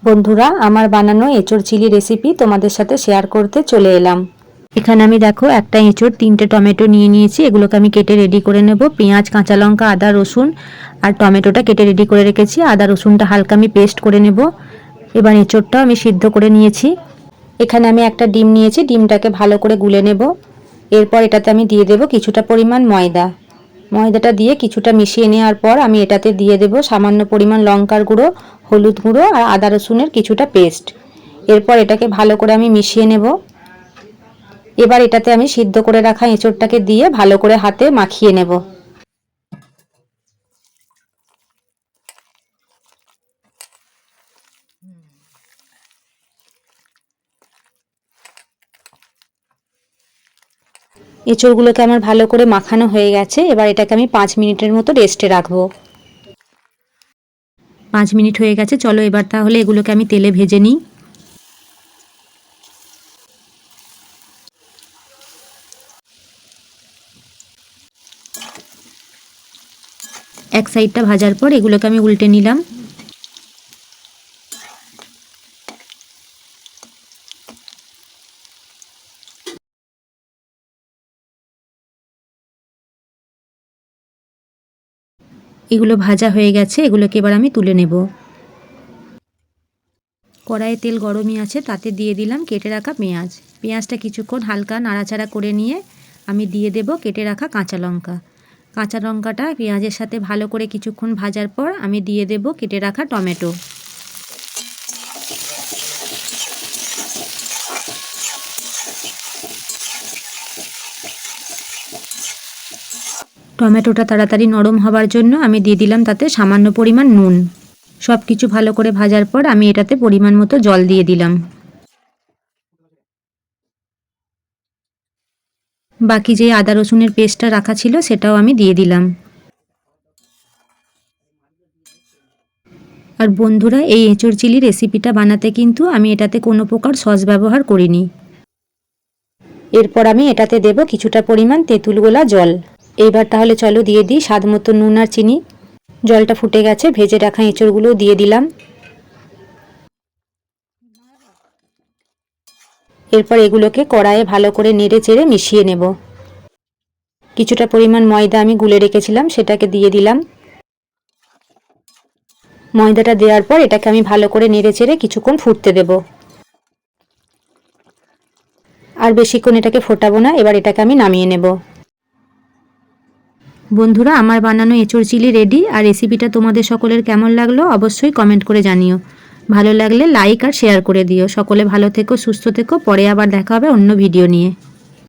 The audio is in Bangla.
বন্ধুরা, আমার বানানো এঁচোড় চিলি রেসিপি তোমাদের সাথে শেয়ার করতে চলে এলাম। এখানে আমি দেখো একটা এঁচোড়, 3টে টমেটো নিয়ে নিয়েছি। এগুলোকে আমি কেটে রেডি করে নেব। পেঁয়াজ, কাঁচা লঙ্কা, আদা, রসুন আর টমেটোটা কেটে রেডি করে রেখেছি। আদা রসুনটা হালকা আমি পেস্ট করে নেব। এবার এঁচোড়টাও আমি সিদ্ধ করে নিয়েছি। এখানে আমি একটা ডিম নিয়েছি, ডিমটাকে ভালো করে গুলে নেব। এরপর এটাতে আমি দিয়ে দেব কিছুটা পরিমাণ ময়দা। ময়দাটা দিয়ে কিছুটা মিশিয়ে নেওয়ার পর আমি এটাতে দিয়ে দেব সামান্য পরিমাণ লঙ্কার গুঁড়ো, হলুদ গুঁড়ো আর আদা রসুনের কিছুটা পেস্ট। এরপর এটাকে ভালো করে আমি মিশিয়ে নেব। এবার এটাতে আমি সিদ্ধ করে রাখা এঁচোড়টাকে দিয়ে ভালো করে হাতে মাখিয়ে নেব। এঁচোড়গুলোকে আমার ভালো করে মাখানো হয়ে গেছে। এবার এটাকে আমি 5 মিনিটের মতো রেস্টে রাখবো। 5 মিনিট হয়ে গেছে, চলো এবার তাহলে এগুলোকে আমি তেলে ভেজে নিই। এক সাইডটা ভাজার পর এগুলোকে আমি উল্টে নিলাম। এগুলো ভাজা হয়ে গেছে, এগুলোকে এবার আমি তুলে নেব। কড়াইয়ে তেল গরমই আছে, তাতে দিয়ে দিলাম কেটে রাখা পেঁয়াজ। পেঁয়াজটা কিছুক্ষণ হালকা নাড়াচাড়া করে নিয়ে আমি দিয়ে দেব কেটে রাখা কাঁচা লঙ্কা। কাঁচা লঙ্কাটা পেঁয়াজের সাথে ভালো করে কিছুক্ষণ ভাজার পর আমি দিয়ে দেব কেটে রাখা টমেটো। টমেটোটা তাড়াতাড়ি নরম হবার জন্য আমি দিয়ে দিলাম তাতে সামান্য পরিমাণ নুন। সব কিছু ভালো করে ভাজার পর আমি এটাতে পরিমাণ মতো জল দিয়ে দিলাম। বাকি যে আদা রসুনের পেস্টটা রাখা ছিল সেটাও আমি দিয়ে দিলাম। আর বন্ধুরা, এই এঁচোড় চিলি রেসিপিটা বানাতে কিন্তু আমি এটাতে কোনো প্রকার সস ব্যবহার করিনি। এরপর আমি এটাতে দেব কিছুটা পরিমাণ তেঁতুল গোলা জল। এইবার তাহলে চলো দিয়ে দিই স্বাদ মতো নুন আর চিনি। জলটা ফুটে গেছে, ভেজে রাখা এঁচোড়গুলো দিয়ে দিলাম। এরপর এগুলোকে কড়াইয়ে ভালো করে নেড়ে চেড়ে মিশিয়ে নেব। কিছুটা পরিমাণ ময়দা আমি গুলে রেখেছিলাম, সেটাকে দিয়ে দিলাম। ময়দাটা দেওয়ার পর এটাকে আমি ভালো করে নেড়ে চেড়ে কিছুক্ষণ ফুটতে দেব। আর বেশিক্ষণ এটাকে ফোটাবো না, এবার এটাকে আমি নামিয়ে নেব। বন্ধুরা, আমার বানানো এঁচোড় চিলি রেডি। আর রেসিপিটা তোমাদের সকলের কেমন লাগলো অবশ্যই কমেন্ট করে জানিও। ভালো লাগলে লাইক আর শেয়ার করে দিও। সকলে ভালো থেকো, সুস্থ থেকো। পরে আবার দেখা হবে অন্য ভিডিও নিয়ে।